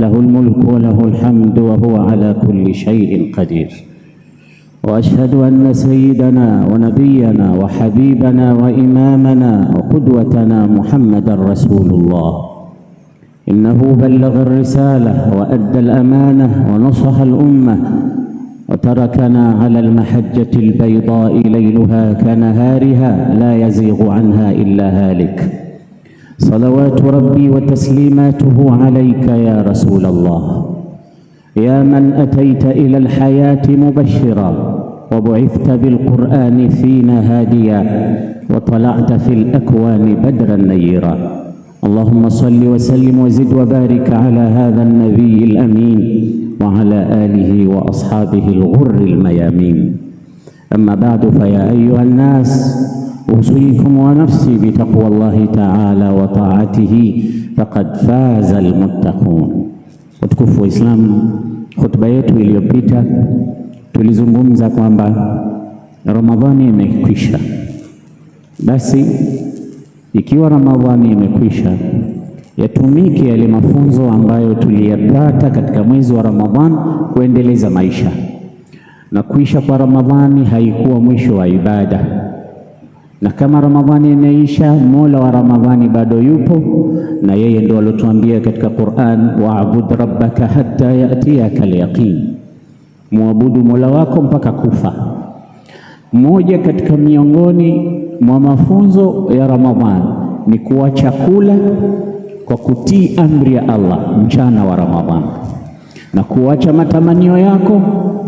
له الملك وله الحمد وهو على كل شيء قدير. وأشهد أن سيدنا ونبينا وحبيبنا وإمامنا وقدوتنا محمد رسول الله، إنه بلغ الرسالة وأدى الأمانة ونصح الأمة وتركنا على المحجة البيضاء ليلها كنهارها لا يزيغ عنها إلا هالك. صلوات ربي وتسليماته عليك يا رسول الله، يا من أتيت إلى الحياة مبشرا وبعثت بالقرآن فينا هاديا وطلعت في الأكوان بدرا نيرا. اللهم صل وسلم وزد وبارك على هذا النبي الأمين وعلى آله وأصحابه الغر الميامين. أما بعد، فيا أيها الناس، أوصيكم ونفسي بتقوى الله تعالى وطاعته فقد فاز المتقون. Watukufu wa Islam, hotuba yetu iliyopita tulizungumza kwamba Ramadhani imekwisha. Basi ikiwa Ramadhani imekwisha, yatumike yale mafunzo ambayo tuliyapata katika mwezi wa Ramadhani kuendeleza maisha. Na kuisha kwa Ramadhani haikuwa mwisho wa ibada, na kama Ramadhani imeisha, Mola wa Ramadhani bado yupo, na yeye ndio alotuambia katika Qur'an, wa'bud rabbaka hatta ya'tiyaka al-yaqin, muabudu Mola wako mpaka kufa. Moja katika miongoni mwa mafunzo ya Ramadhani ni kuacha kula kwa kutii amri ya Allah mchana wa Ramadhani, na kuacha matamanio yako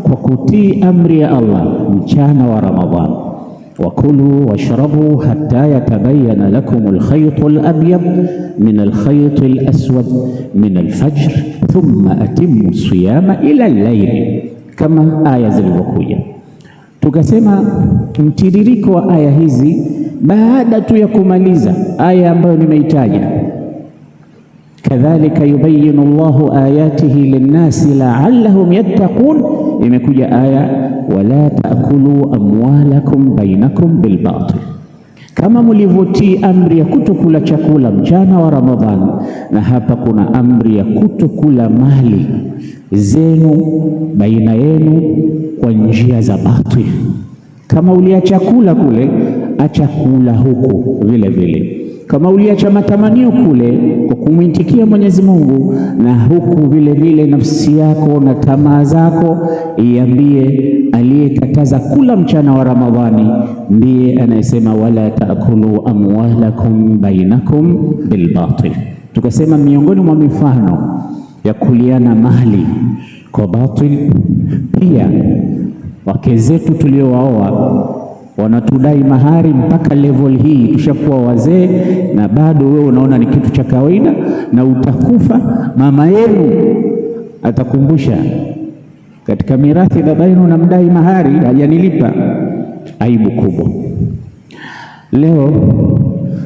kwa kutii amri ya Allah mchana wa Ramadhani. Wakulu washrabu hatta yatabayana lakum alkhayt alabyad min alkhayt alaswad min alfajr thumma atimmu siyama ila al-layl, kama aya zilivyokuja. Tukasema mtiririko wa aya hizi, baada tu ya kumaliza aya ambayo nimeitaja, kadhalika yubayinu Allahu ayatihi linnasi la'allahum yattaqun, imekuja aya wala taakulu amwalakum bainakum bilbatil, kama mlivyotii amri ya kutokula chakula mchana wa Ramadhani, na hapa kuna amri ya kutokula mali zenu baina yenu kwa njia za batil. Kama uliacha kula kule, acha kula huku vile vile. Kama uliacha matamanio kule kwa kumwitikia Mwenyezi Mungu, na huku vile vile nafsi yako na tamaa zako iambie aliyekataza kula mchana wa Ramadhani ndiye anayesema wala taakulu amwalakum bainakum bilbatil. Tukasema miongoni mwa mifano ya kuliana mali kwa batil, pia wake zetu tuliowaoa wanatudai mahari mpaka level hii, tushakuwa wazee na bado wewe unaona ni kitu cha kawaida, na utakufa mama yenu atakumbusha katika mirathi, baba yenu namdai mahari hajanilipa. Aibu kubwa. Leo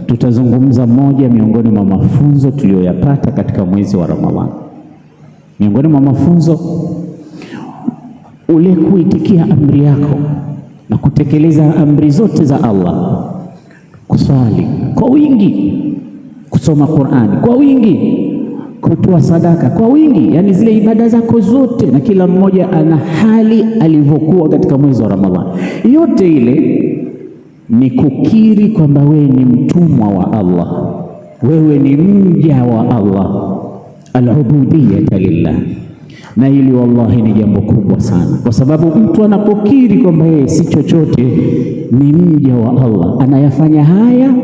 tutazungumza moja miongoni mwa mafunzo tuliyoyapata katika mwezi wa Ramadhani. Miongoni mwa mafunzo, ule kuitikia amri yako na kutekeleza amri zote za Allah, kuswali kwa wingi, kusoma Qur'ani kwa wingi, kutoa sadaka kwa wingi, yani zile ibada zako zote, na kila mmoja ana hali alivyokuwa katika mwezi wa Ramadhani. Yote ile ni kukiri kwamba wewe ni mtumwa wa Allah, wewe ni mja wa Allah, al-ubudiyyah lillah. Na hili wallahi ni jambo kubwa sana, kwa sababu mtu anapokiri kwamba yeye si chochote, ni mja wa Allah, anayafanya haya,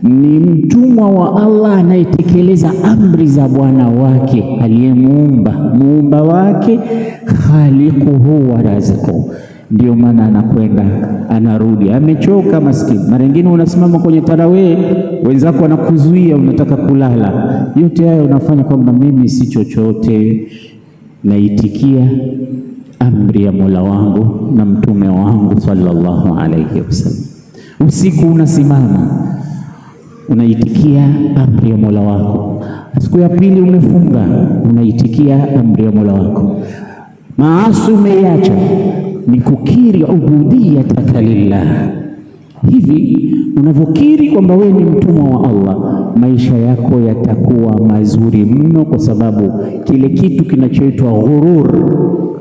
ni mtumwa wa Allah anayetekeleza amri za Bwana wake aliyemuumba, muumba wake, khaliquhu wa raziquhu. Ndio maana anakwenda anarudi amechoka maskini. Mara nyingine unasimama kwenye tarawih, wenzako wanakuzuia, unataka kulala. Yote haya unafanya kwamba mimi si chochote, naitikia amri ya Mola wangu na mtume wangu sallallahu alayhi wasallam. Usiku unasimama unaitikia amri ya Mola wako. Siku ya pili umefunga, unaitikia amri ya Mola wako. Maasi umeiacha, ni kukiri ubudiyyataka lillah, Hivi unavyokiri kwamba wewe ni mtumwa wa Allah, maisha yako yatakuwa mazuri mno, kwa sababu kile kitu kinachoitwa ghurur,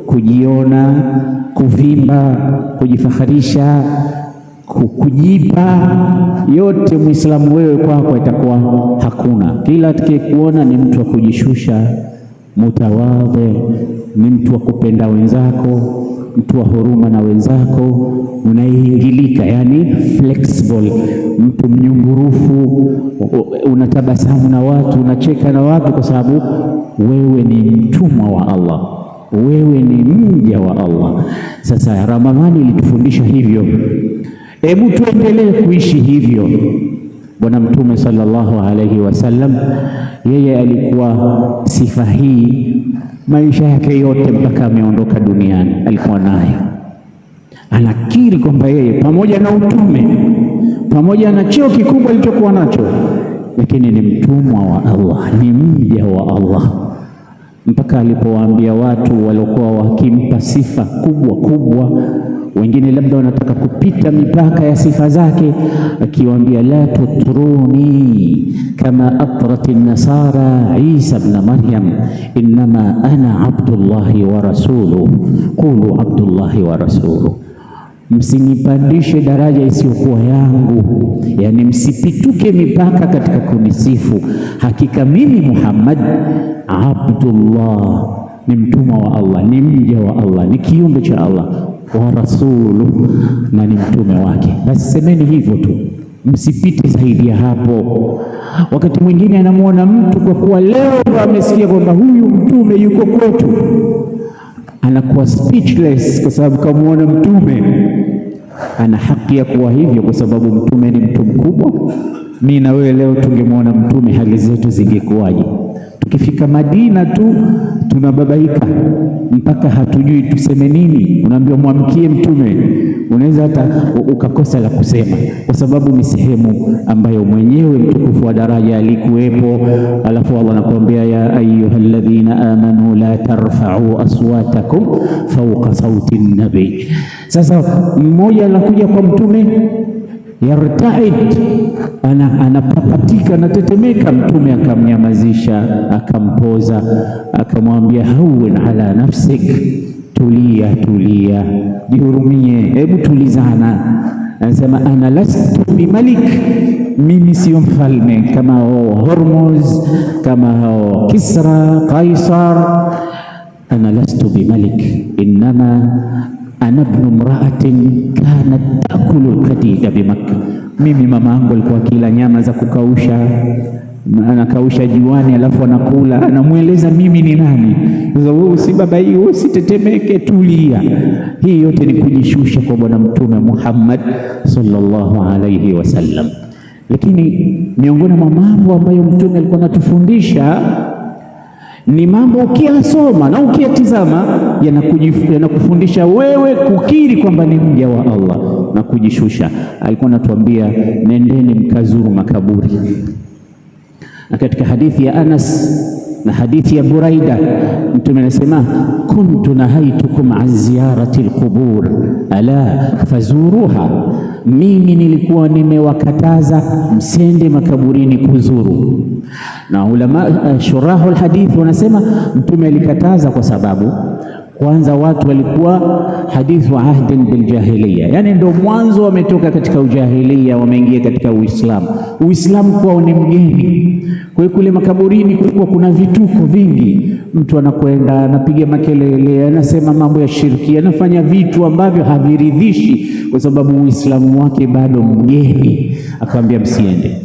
kujiona, kuvimba, kujifaharisha, kujipa, yote Muislamu wewe kwako itakuwa hakuna. Kila atakayekuona ni mtu wa kujishusha, mutawadhi, ni mtu wa kupenda wenzako, mtu wa huruma na wenzako, unaingilika, yani flexible, mtu mnyumburufu, unatabasamu na watu, unacheka na watu, kwa sababu wewe ni mtumwa wa Allah, wewe ni mja wa Allah. Sasa Ramadhani ilitufundisha hivyo, hebu tuendelee kuishi hivyo. Bwana Mtume sallallahu alaihi wasallam, yeye alikuwa sifa hii maisha yake yote mpaka ameondoka duniani, alikuwa nayo. Anakiri kwamba yeye pamoja na utume, pamoja na cheo kikubwa alichokuwa nacho, lakini ni mtumwa wa Allah, ni mja wa Allah, mpaka alipowaambia watu waliokuwa wakimpa sifa kubwa kubwa, wengine labda wanataka kupita mipaka ya sifa zake, akiwaambia la tutruni kama atrat an-nasara Isa ibn Maryam innama ana abdullahi wa rasuluhu qulu abdullahi wa rasuluhu, msinipandishe daraja isiyokuwa yangu, yani msipituke mipaka katika kunisifu. Hakika mimi Muhammad Abdullah, ni mtumwa wa Allah, ni mja wa Allah, ni kiumbe cha Allah, wa rasulu, na ni mtume wake. Basi semeni hivyo tu, msipite zaidi ya hapo. Wakati mwingine anamwona mtu kwa kuwa leo amesikia kwamba huyu mtume yuko kwetu, anakuwa speechless kwa sababu kamwona mtume. Ana haki ya kuwa hivyo kwa sababu mtume ni mtu mkubwa. Mimi na wewe leo tungemwona mtume, hali zetu zingekuwaje? Tukifika Madina tu tunababaika mpaka hatujui tuseme nini. Unaambiwa mwamkie mtume, unaweza hata ukakosa la kusema, kwa sababu ni sehemu ambayo mwenyewe mtukufu wa daraja alikuwepo. Alafu Allah anakuambia ya ayyuhalladhina amanu la tarfa'u aswatakum fawqa sauti an-nabi. Sasa mmoja anakuja kwa mtume, yartaid, anapapatika, anatetemeka. Mtume akamnyamazisha, akampoza, akamwambia hawin ala nafsik, tulia tulia, jihurumie, hebu tulizana. Anasema ana lastu bimalik, mimi sio mfalme kama Hormuz, kama Kisra, Kaisar. Ana lastu bimalik innama ana ibn imra'atin kanat ta'kulu al-qadida bi Makkah. Mimi mama yangu alikuwa kila nyama za kukausha, anakausha jiwani alafu anakula. Anamweleza mimi ni nani. Sasa wewe usibabai, usitetemeke, tulia. Hii yote ni kujishusha kwa Bwana Mtume Muhammad sallallahu alayhi wasallam. Lakini miongoni mwa mambo ambayo Mtume alikuwa anatufundisha ni mambo ukiyasoma na ukiyatizama yanakufundisha wewe kukiri kwamba ni mja wa Allah na kujishusha. Alikuwa anatuambia nendeni mkazuru makaburi, na katika hadithi ya Anas na hadithi ya Buraida Mtume anasema kuntu nahaitukum an ziyarati alqubur ala fazuruha, mimi nilikuwa nimewakataza msende makaburini kuzuru. Na ulama shurahu alhadith wanasema Mtume alikataza kwa sababu kwanza watu walikuwa hadithu ahdin biljahiliya, yani ndio mwanzo wametoka katika ujahilia, wameingia katika Uislamu. Uislamu kwao ni mgeni. Kwa hiyo kule makaburini kulikuwa kuna vituko vingi, mtu anakwenda anapiga makelele, anasema mambo ya shirki, anafanya vitu ambavyo haviridhishi, kwa sababu Uislamu wake bado mgeni. Akamwambia msiende.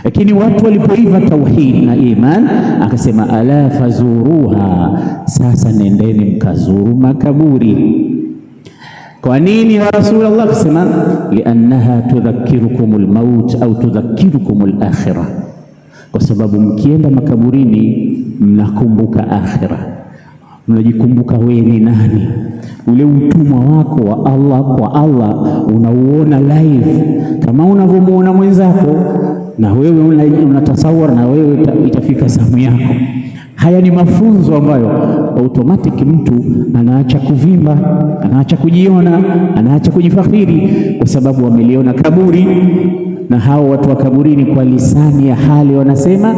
Lakini watu walipoiva tauhid na iman, akasema ala fazuruha, sasa nendeni mkazuru makaburi. Kwa nini ya Rasulullah? Akasema liannaha tudhakkirukumul maut au tudhakkirukumul akhirah, kwa sababu mkienda makaburini mnakumbuka akhirah, mnajikumbuka wewe ni nani. Ule utumwa wako wa Allah kwa Allah unauona live, kama unavyomuona mwenzako na wewe unatasawar na wewe itafika zamu yako. Haya ni mafunzo ambayo automatic mtu anaacha kuvimba, anaacha kujiona, anaacha kujifakhiri, kwa sababu wameliona kaburi. Na hao watu wa kaburini kwa lisani ya hali wanasema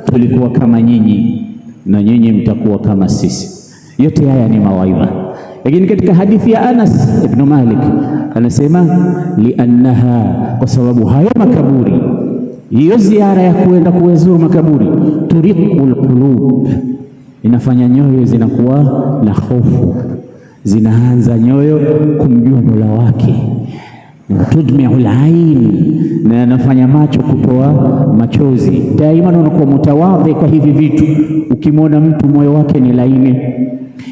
tulikuwa kama nyinyi na nyinyi mtakuwa kama sisi. Yote haya ni mawaidha. Lakini katika hadithi ya Anas ibn Malik anasema liannaha, kwa sababu hayo makaburi, hiyo ziara ya kuenda kuwazuru makaburi, turiqul qulub, inafanya nyoyo zinakuwa na hofu, zinaanza nyoyo kumjua Mola wake, tudmi'ul ain, na anafanya macho kutoa machozi. Daima unakuwa mutawadhi kwa hivi vitu. Ukimwona mtu moyo wake ni laini,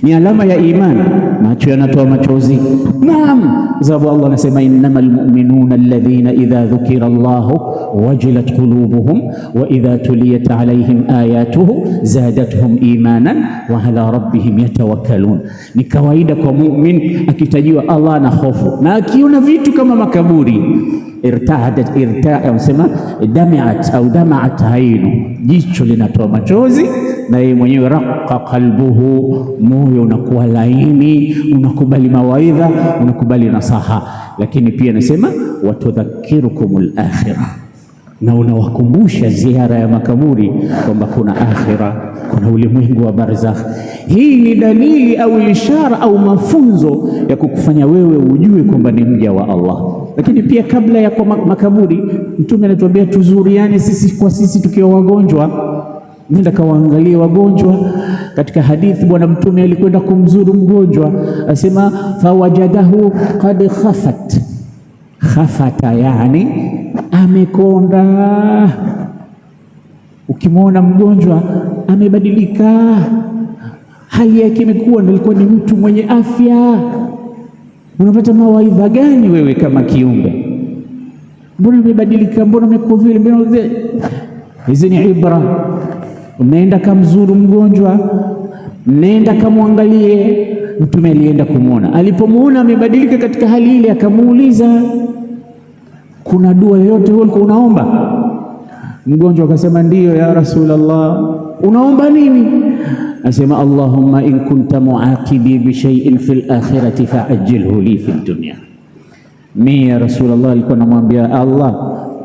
ni alama ya imani, macho yanatoa machozi. Naam, sababu Allah anasema innamal mu'minuna alladhina idha dhukira Allahu wajilat qulubuhum wa idha tuliyat alayhim ayatuhu zadatuhum imanan wa ala rabbihim yatawakkalun. Ni kawaida kwa mu'min akitajiwa Allah na hofu, na akiona vitu kama makaburi damaat ainu, jicho linatoa machozi, na yeye mwenyewe raqqa qalbuhu, moyo unakuwa laini, unakubali mawaidha, unakubali nasaha. Lakini pia anasema watudhakirukumul akhirah, na unawakumbusha ziara ya makaburi kwamba kuna akhira, kuna ulimwengu wa barzakh. Hii ni dalili au ishara au mafunzo ya kukufanya wewe ujue kwamba ni mja wa Allah. Lakini pia kabla ya kwa makaburi, Mtume anatuambia tuzuriane sisi kwa sisi tukiwa wagonjwa. Nenda kawaangalie wagonjwa. Katika hadithi Bwana Mtume alikwenda kumzuru mgonjwa, asema fawajadahu qad khafata, yani amekonda. Ukimwona mgonjwa amebadilika, hali yake imekuwa, alikuwa ni mtu mwenye afya, unapata mawaidha gani wewe kama kiumbe? Mbona amebadilika? Mbona amekuwa vile? Hizi ni ibra. Umeenda kamzuru mgonjwa, nenda kamwangalie. Mtume alienda kumwona, alipomwona amebadilika katika hali ile, akamuuliza kuna dua yoyote ulikuwa unaomba? Mgonjwa akasema ndiyo ya Rasulullah. Unaomba nini? Asema Allahumma in kunta muaqibi bi shay'in fil akhirati fa'ajjilhu li fid dunya. Mimi ya Rasulullah alikuwa namwambia Allah,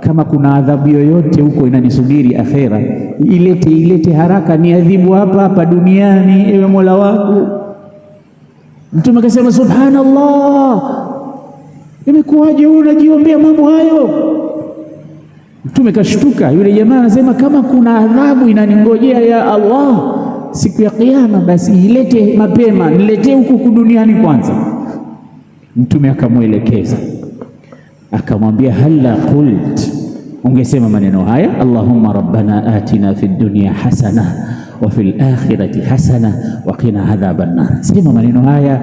kama kuna adhabu yoyote huko inanisubiri akhera, ilete haraka, ni adhibu hapa duniani, ewe Mola wangu. Mtume akasema subhanallah, imekuwaje unajiombea mambo hayo? Mtume kashtuka. Yule jamaa anasema kama kuna adhabu inaningojea ya Allah siku ya Kiyama, basi ilete mapema, niletee huku duniani kwanza. Mtume akamwelekeza, akamwambia halla qult, ungesema maneno haya, Allahumma rabbana atina fid dunya hasana wa fil akhirati hasana wa qina adhaban nar. Sema maneno haya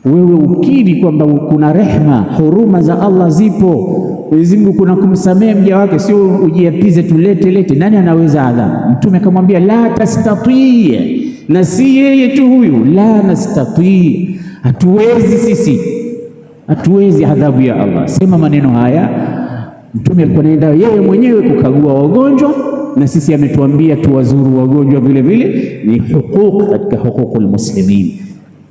wewe ukiri kwamba kuna rehma, huruma za Allah zipo. Mwenyezi Mungu kuna kumsamehe mja wake, sio ujiapize tulete. Nani anaweza adhabu? Mtume akamwambia la tastati, na si yeye tu huyu, la nastati, hatuwezi sisi, hatuwezi adhabu ya Allah. Sema maneno haya. Mtume alikuwa anaenda yeye mwenyewe kukagua wagonjwa, na sisi ametuambia tuwazuru wagonjwa vile vile, ni huquq katika huququl muslimin.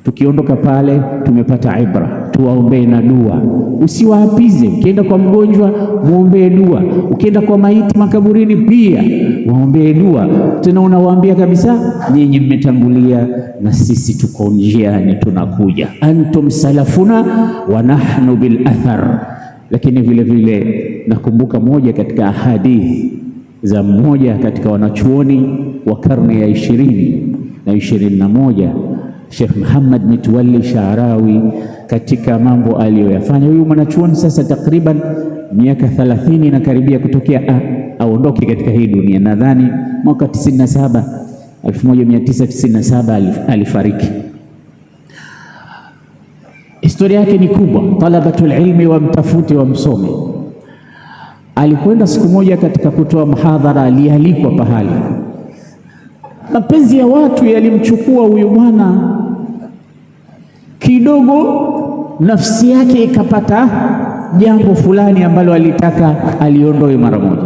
Tukiondoka pale tumepata ibra, tuwaombee na dua. Usiwaapize. Ukienda kwa mgonjwa muombee dua, ukienda kwa maiti makaburini pia waombee dua. Tena unawaambia kabisa, nyinyi mmetangulia na sisi tuko njiani tunakuja, antum salafuna wa nahnu bil athar. Lakini vile vile nakumbuka moja katika ahadithi za mmoja katika wanachuoni wa karne ya 20 na 21, Sheikh Muhammad Mitwalli Sha'rawi, katika mambo aliyoyafanya. Huyu mwanachuoni sasa takriban miaka 30 na karibia kutokea aondoke katika hii dunia. Nadhani mwaka 1997 alifariki. Historia yake ni kubwa, talabatul ilmi wa mtafute wa msome. Alikwenda siku moja katika kutoa mhadhara, alialikwa pahali. Mapenzi ya watu yalimchukua huyu bwana, kidogo nafsi yake ikapata jambo fulani ambalo alitaka aliondoe mara moja.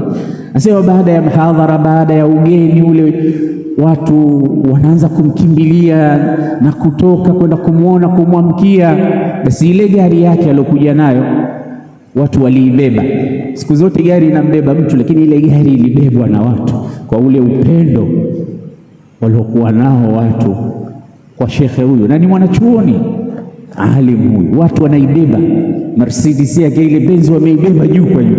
Anasema baada ya mhadhara, baada ya ugeni ule, watu wanaanza kumkimbilia na kutoka kwenda kumwona, kumwamkia. Basi ile gari yake aliyokuja nayo watu waliibeba. Siku zote gari inambeba mtu, lakini ile gari ilibebwa na watu kwa ule upendo waliokuwa nao watu kwa shekhe huyu, na ni mwanachuoni alimu huyu. Watu wanaibeba Mercedes yake ile Benz, wameibeba juu kwa juu.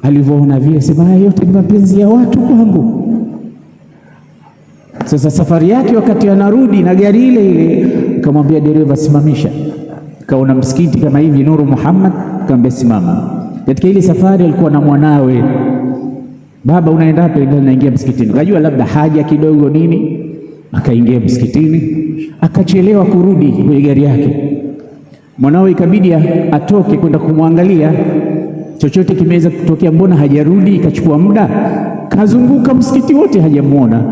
Alivyoona vile sema, haya yote ni mapenzi ya watu kwangu. Sasa safari yake wakati anarudi na gari ile ile, akamwambia dereva, simamisha. Kaona msikiti kama hivi Nuru Muhammad, akamwambia simama. Katika ile safari alikuwa na mwanawe, baba unaenda wapi? Naingia msikitini. Kajua labda haja kidogo nini, akaingia msikitini, akachelewa kurudi kwenye gari yake. Mwanawe ikabidi atoke kwenda kumwangalia chochote kimeweza kutokea, mbona hajarudi? Ikachukua muda, kazunguka msikiti wote hajamuona.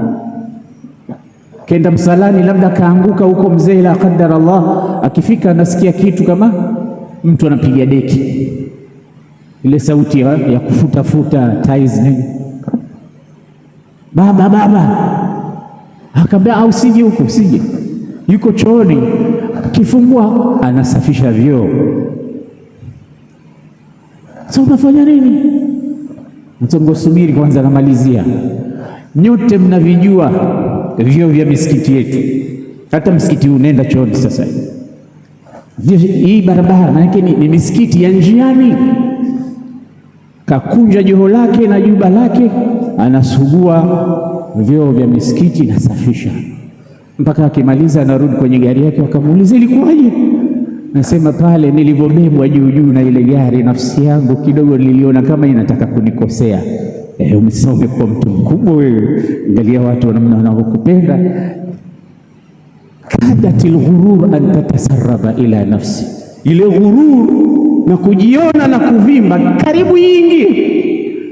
Kenda msalani, labda kaanguka huko mzee, la qadar Allah. Akifika anasikia kitu kama mtu anapiga deki, ile sauti ya kufuta ties nini. Baba akamwambia, au usije huko, usije, yuko chooni. Kifungua anasafisha vyoo. Sasa unafanya nini? Mtongo, subiri kwanza, namalizia. Nyote mnavijua vyoo vya misikiti yetu, hata msikiti unaenda chooni sasa. Hii barabara maana ni misikiti ya njiani. Kakunja joho lake na juba lake, anasugua vyoo vya misikiti, nasafisha mpaka akimaliza, anarudi kwenye gari yake. Wakamuuliza, ilikuwaje? Nasema pale nilivyobebwa juu na ile gari, nafsi yangu kidogo niliona kama inataka kunikosea. Umesome kwa mtu mkubwa wewe, angalia watu namna wanavyokupenda. Kadatil ghurur an tatasarraba ila nafsi, ile ghurur na kujiona na kuvimba karibu yingi.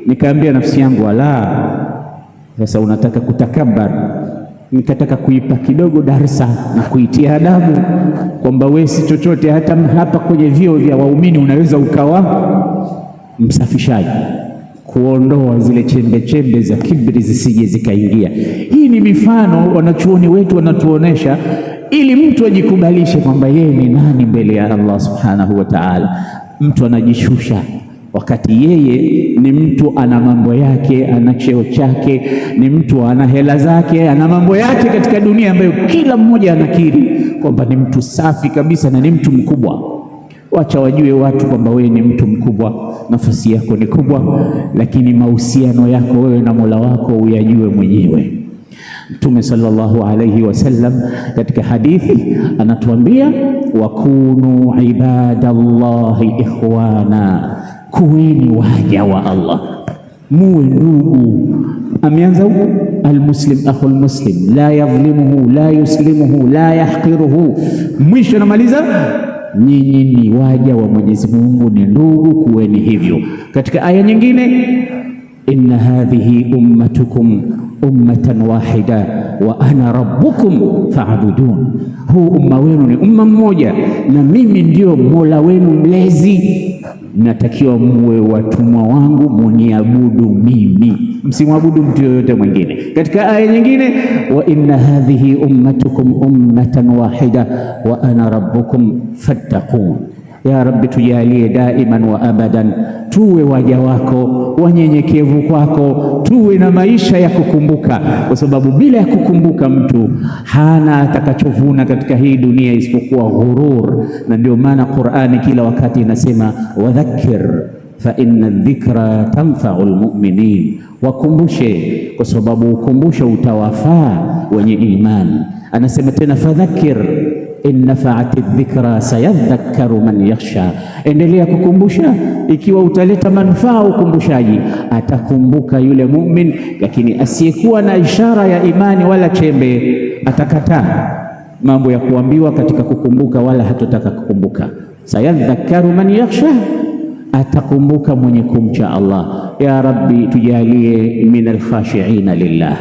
Nikaambia nafsi yangu, ala, sasa unataka kutakabar. Nikataka kuipa kidogo darsa na kuitia adabu kwamba wewe si chochote, hata hapa kwenye vyoo vya waumini unaweza ukawa msafishaji, kuondoa zile chembe za kibri zisije zikaingia. Hii ni mifano wanachuoni wetu wanatuonesha, ili mtu ajikubalishe kwamba yeye ni nani mbele ya Allah subhanahu wa ta'ala. Mtu anajishusha wakati yeye ni mtu ana mambo yake, ana cheo chake, ni mtu ana hela zake, ana mambo yake katika dunia ambayo kila mmoja anakiri kwamba ni mtu safi kabisa na ni mtu mkubwa. Wacha wajue watu kwamba wewe ni mtu mkubwa, nafasi yako ni kubwa, lakini mahusiano yako wewe na Mola wako uyajue mwenyewe. Mtume sallallahu alayhi wasallam katika hadithi anatuambia, wakunu ibadallahi ikhwana, kuweni waja wa Allah, muwe ndugu. Ameanza huko, almuslim akhul muslim, la yadhlimuhu la yuslimuhu la yahqiruhu. Mwisho namaliza, nyinyi ni waja wa Mwenyezi Mungu, ni ndugu, kuweni hivyo. Katika aya nyingine, inna hadhihi ummatukum ummatan wahida wa ana rabbukum fa'budun, huu umma wenu ni umma mmoja na mimi ndio Mola wenu mlezi, natakiwa muwe watumwa wangu, muniabudu mimi, msimwabudu mtu yoyote mwingine. Katika aya nyingine, wa inna hadhihi ummatukum ummatan wahida wa ana rabbukum fattaqun. Ya Rabbi, tujalie daiman wa abadan tuwe waja wako wanyenyekevu kwako, tuwe na maisha ya kukumbuka, kwa sababu bila ya kukumbuka mtu hana atakachovuna katika hii dunia isipokuwa ghurur. Na ndio maana Qur'ani kila wakati inasema, wadhakkir fa inna dhikra tanfa'u almu'minin, wakumbushe kwa sababu ukumbusho utawafaa wenye imani. Anasema tena, fadhakkir in nafa'ati dhikra sayadhakkaru man yakhsha, endelea kukumbusha, ikiwa utaleta manufaa ukumbushaji, atakumbuka yule mu'min. Lakini asiyekuwa na ishara ya imani wala chembe atakataa mambo ya kuambiwa katika kukumbuka, wala hatotaka kukumbuka. Sayadhakkaru man yakhsha, atakumbuka mwenye kumcha Allah. Ya Rabbi, tujalie min alkhashi'ina lillah.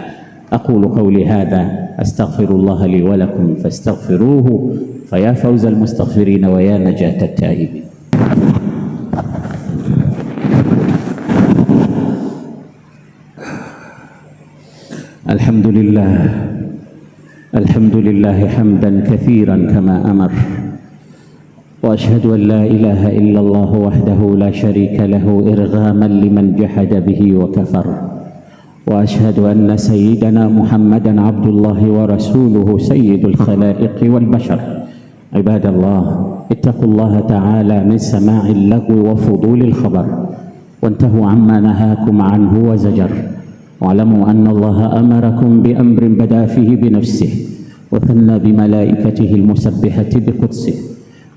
أقول قولي هذا أستغفر الله لي ولكم فاستغفروه فيا فوز المستغفرين ويا نجاة التائبين. الحمد لله حمدا كثيرا كما أمر، وأشهد أن لا إله إلا الله وحده لا شريك له إرغاما لمن جحد به وكفر، وأشهد أن سيدنا محمدا عبد الله ورسوله سيد الخلائق والبشر. عباد الله، اتقوا الله تعالى من سماع اللغو وفضول الخبر، وانتهوا عما نهاكم عنه وزجر، واعلموا أن الله أمركم بأمر بدأ فيه بنفسه، وثنى بملائكته المسبحة بقدسه،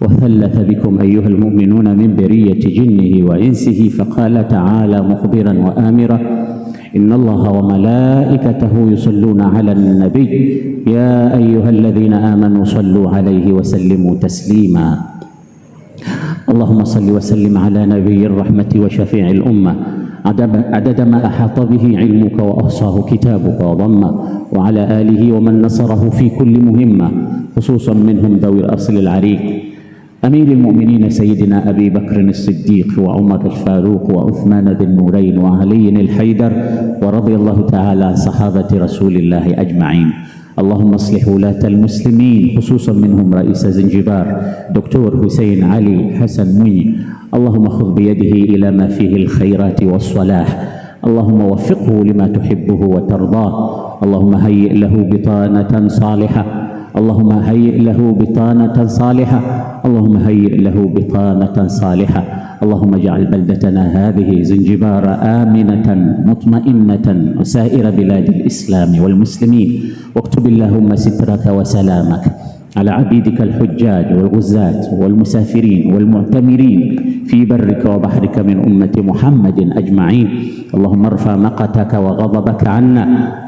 وثلث بكم أيها المؤمنون من برية جنه وإنسه، فقال تعالى مخبرا وآمرا: إن الله وملائكته يصلون على النبي يا أيها الذين آمنوا صلوا عليه وسلموا تسليما. اللهم صل وسلم على نبي الرحمة وشفيع الأمة عدد ما أحاط به علمك وأحصاه كتابك وضمه، وعلى آله ومن نصره في كل مهمة، خصوصا منهم ذوي الأصل العريق، أمير المؤمنين سيدنا أبي بكر الصديق وعمر الفاروق وعثمان ذي النورين وعلي الحيدر، ورضي الله تعالى عن صحابة رسول الله أجمعين. اللهم اصلح ولاة المسلمين، خصوصا منهم رئيس زنجبار دكتور حسين علي حسن مني، اللهم خذ بيده إلى ما فيه الخيرات والصلاح، اللهم وفقه لما تحبه وترضاه، اللهم هيئ له بطانة صالحة، اللهم هيئ له بطانة صالحة، اللهم هيئ له بطانة صالحة. اللهم اجعل بلدتنا هذه زنجبار آمنة مطمئنة وسائر بلاد الإسلام والمسلمين، واكتب اللهم سترك وسلامك على عبيدك الحجاج والغزاة والمسافرين والمعتمرين في برك وبحرك من أمة محمد أجمعين. اللهم ارفع مقتك وغضبك عنا،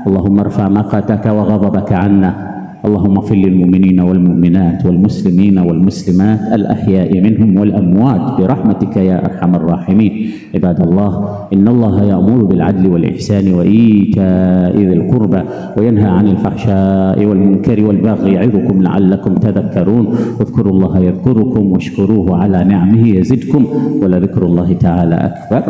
اللهم ارفع مقتك وغضبك عنا. اللهم اغفر للمؤمنين والمؤمنات والمسلمين والمسلمات الأحياء منهم والأموات برحمتك يا أرحم الراحمين. عباد الله، إن الله يأمر بالعدل والإحسان وإيتاء ذي القربى وينهى عن الفحشاء والمنكر والبغي يعظكم لعلكم تذكرون. اذكروا الله يذكركم واشكروه على نعمه يزدكم، ولذكر الله تعالى أكبر.